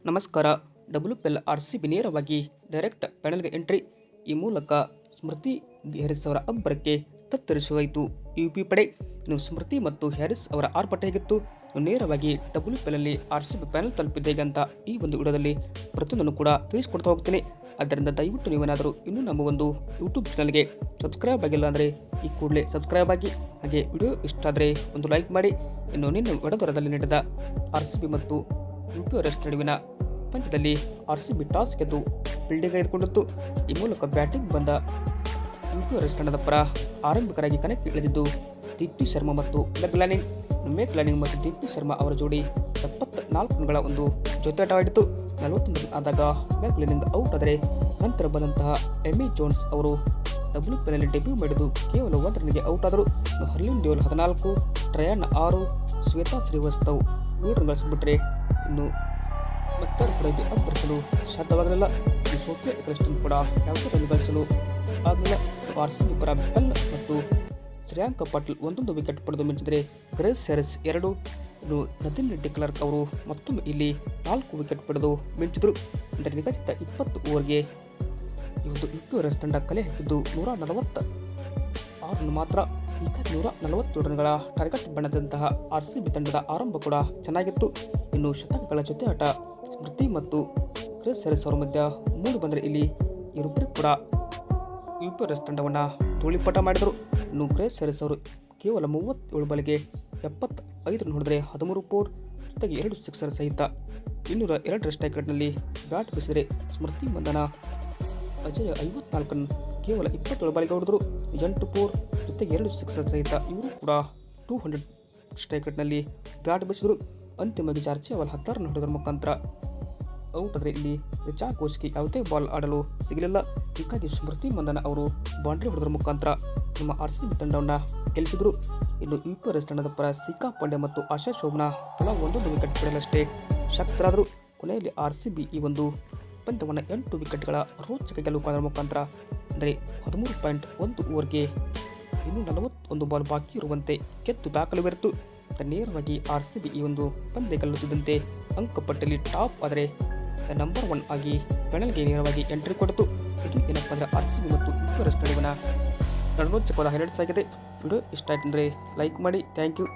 ನಮಸ್ಕಾರ. WPL RCB ನೇರವಾಗಿ direct ಪ್ಯಾನೆಲ್ಗೆ entry. ಈ ಮೂಲಕ ಸ್ಮೃತಿ ಹ್ಯಾರಿಸ್ ಅವರ ಅಬ್ಬರಕ್ಕೆ ತತ್ತರಿಸುವಾಯಿತು UP ಪಡೆ. ಇನ್ನು ಸ್ಮೃತಿ ಮತ್ತು ಹ್ಯಾರಿಸ್ ಅವರ ಆರ್ಭಟ ಹೇಗಿತ್ತು, ನೇರವಾಗಿ WPL ಅಲ್ಲಿ RCB ಪ್ಯಾನೆಲ್ ತಲುಪಿದೆ ಹೇಗೆ ಅಂತ ಈ ಒಂದು ವಿಡಿಯೋದಲ್ಲಿ ಪ್ರತಿಯೊಂದನ್ನು ಕೂಡ ತಿಳಿಸ್ಕೊಡ್ತಾ ಹೋಗ್ತೀನಿ. ಆದ್ದರಿಂದ ದಯವಿಟ್ಟು ನೀವೇನಾದರೂ ಇನ್ನೂ ನಮ್ಮ ಒಂದು ಯೂಟ್ಯೂಬ್ ಚಾನಲ್ಗೆ ಸಬ್ಸ್ಕ್ರೈಬ್ ಆಗಿಲ್ಲ ಅಂದರೆ ಈ ಕೂಡಲೇ ಸಬ್ಸ್ಕ್ರೈಬ್ ಆಗಿ, ಹಾಗೆ ವಿಡಿಯೋ ಇಷ್ಟ ಆದರೆ ಒಂದು ಲೈಕ್ ಮಾಡಿ. ಇನ್ನು ನಿನ್ನೆ ವಡೋದರದಲ್ಲಿ ನಡೆದ RCB ಮತ್ತು UP ವಾರಿಯರ್ಸ್ ನಡುವಿನ ಪಂದ್ಯದಲ್ಲಿ RCB ಟಾಸ್ ಗೆದ್ದು ಫೀಲ್ಡಿಂಗ್ ತೆಗೆದುಕೊಂಡಿತ್ತು. ಈ ಮೂಲಕ ಬ್ಯಾಟಿಂಗ್ ಬಂದ UP ವಾರಿಯರ್ಸ್ ತಂಡದ ಪರ ಆರಂಭಿಕರಾಗಿ ಕಣಕ್ಕೆ ಇಳಿದಿದ್ದು ದೀಪ್ತಿ ಶರ್ಮಾ ಮತ್ತು ಮೇಕ್ ಲ್ಯಾನಿಂಗ್ ಮತ್ತು ದೀಪ್ತಿ ಶರ್ಮಾ ಅವರ ಜೋಡಿ 74 ರನ್ಗಳ ಒಂದು ಜೊತೆಯಾಟವಾಡಿತು. 41 ರನ್ ಆದಾಗ ಮೇಕ್ ಲ್ಯಾನಿಂಗ್ ಔಟ್ ಆದರೆ ನಂತರ ಬಂದಂತಹ ಎಮಿ ಜೋನ್ಸ್ ಅವರು WPL ಅಲ್ಲಿ ಡೆಬ್ಯೂ ಮಾಡಿದ್ದು ಕೇವಲ 1 ರನ್ಗೆ ಔಟ್ ಆದರು. ಹರ್ಲಿನ್ ಡಿಯೋಲ್ 14, ಟ್ರಯಾನ್ 6, ಶ್ವೇತಾ ಶ್ರೀವಾಸ್ತವ್ 7 ರನ್ಗಳು ಸಿಕ್ಬಿಟ್ರೆ ಇನ್ನು ಮತ್ತೊಂದು ಕಡೆಗೆ ಅಬ್ಬರಿಸಲು ಸಾಧ್ಯವಾಗಲಿಲ್ಲ. ಸೋಫಿಯಾ ಕ್ರಿಸ್ಟನ್ ಕೂಡ ಯಾವುದೇ ರನ್ ಗಳಿಸಲು ಆಗಲಿಲ್ಲ. RCB ಪರ ಬೆಲ್ ಮತ್ತು ಶ್ರೇಯಾಂಕ ಪಾಟೀಲ್ ಒಂದೊಂದು ವಿಕೆಟ್ ಪಡೆದು ಮಿಂಚಿದರೆ ಗ್ರೇಸ್ ಹ್ಯಾರಿಸ್ 2, ಇನ್ನು ನದೀನ್ ಡಿಕ್ಲರ್ಕ್ ಅವರು ಮತ್ತೊಮ್ಮೆ ಇಲ್ಲಿ 4 ವಿಕೆಟ್ ಪಡೆದು ಮಿಂಚಿದರು. ಅಂದರೆ ನಿಗದಿತ 20 ಓವರ್ಗೆ ಇವತ್ತು UP ವಾರಿಯರ್ಸ್ ತಂಡ ಕಲೆ ಹಾಕಿದ್ದು 146 ರನ್ ಮಾತ್ರ. ಈಗ 147 ರನ್ಗಳ ಟಾರ್ಗೆಟ್ ಬಣ್ಣದಂತಹ RCB ತಂಡದ ಆರಂಭ ಕೂಡ ಚೆನ್ನಾಗಿತ್ತು. ಇನ್ನು ಶತಕಗಳ ಜೊತೆ ಆಟ ಸ್ಮೃತಿ ಮತ್ತು ಗ್ರೇಸ್ ಹ್ಯಾರಿಸ್ ಅವರ ಮಧ್ಯ ಮೂಡಿ ಬಂದರೆ ಇಲ್ಲಿ ಇವರಿಬ್ಬರು ಕೂಡ UP ವಾರಿಯರ್ಸ್ ತಂಡವನ್ನು ಧೂಳಿಪಟ ಮಾಡಿದರು. ಇನ್ನು ಗ್ರೇಸ್ ಹ್ಯಾರಿಸ್ ಅವರು ಕೇವಲ 37 ಬಾಲಿಗೆ 75 ರನ್ ಹೊಡೆದರೆ 13 ಫೋರ್ ಜೊತೆಗೆ 2 ಸಿಕ್ಸರ್ ಸಹಿತ 202 ಸ್ಟ್ರೈಕ್ ರೇಟ್ನಲ್ಲಿ ಬ್ಯಾಟ್ ಬೀಸಿದರೆ ಸ್ಮೃತಿ ಮಂದನ ಅಜಯ್ 54 ರನ್ ಕೇವಲ 27 ಬಾಲಿಗೆ ಹೊಡೆದರು. 8 ಫೋರ್ ಜೊತೆಗೆ 2 ಸಿಕ್ಸರ್ ಸಹಿತ ಇವರು ಕೂಡ 200 ಸ್ಟ್ರೈಕ್ ರೇಟ್ನಲ್ಲಿ ಬ್ಯಾಟ್ ಬೀಸಿದರು. ಅಂತಿಮವಾಗಿ ಜಾರ್ಜಿಯಾವಾಲ್ 16 ರನ್ ಹೊಡೆದರ ಮುಖಾಂತರ ಔಟ್ ಆದರೆ ಇಲ್ಲಿ ರಿಚಾ ಘೋಷ್ಗೆ ಯಾವುದೇ ಬಾಲ್ ಆಡಲು ಸಿಗಲಿಲ್ಲ. ಹೀಗಾಗಿ ಸ್ಮೃತಿ ಮಂದನ ಅವರು ಬೌಂಡ್ರಿ ಹೊಡೆದರ ಮುಖಾಂತರ ನಮ್ಮ RCB ತಂಡವನ್ನು ಗೆಲ್ಲಿಸಿದರು. ಇನ್ನು UP ವಾರಿಯರ್ಸ್ ತಂಡದ ಪರ ಸಿಖಾ ಪಾಂಡ್ಯ ಮತ್ತು ಆಶಾ ಶೋಭನಾ ತಲಾ ಒಂದೊಂದು ವಿಕೆಟ್ ಪಡೆಯಲಷ್ಟೇ ಶಕ್ತರಾದರು. ಕೊನೆಯಲ್ಲಿ RCB ಈ ಒಂದು ಪಂದ್ಯವನ್ನು 8 ವಿಕೆಟ್ಗಳ ರೋಚಕ ಗೆಲುವು ಕಾಣುವ ಮುಖಾಂತರ ಅಂದರೆ 13.1 ಓವರ್ಗೆ ಇನ್ನೂ 41 ಬಾಲ್ ಬಾಕಿ ಇರುವಂತೆ ಗೆದ್ದು ದಾಖಲೆ ಬೆರೆತು ನೇರವಾಗಿ RCB ಈ ಒಂದು ಪಂದ್ಯ ಗೆಲ್ಲುತ್ತಿದ್ದಂತೆ ಅಂಕಪಟ್ಟಿಯಲ್ಲಿ ಟಾಪ್ ಆದರೆ ನಂಬರ್ 1 ಆಗಿ ಪ್ಯಾನೆಲ್ಗೆ ನೇರವಾಗಿ ಎಂಟ್ರಿ ಕೊಡಿತು. ಇದು ಏನಪ್ಪ ಅಂದರೆ RCB ಮತ್ತು UP ವಾರಿಯರ್ಸ್ ನಡುವಿನ ರಣರೋಚಕವಾದ ಹೈಲೈಟ್ಸ್ ಆಗಿದೆ. ವಿಡಿಯೋ ಇಷ್ಟ ಆಯ್ತು ಅಂದರೆ ಲೈಕ್ ಮಾಡಿ. Thank you.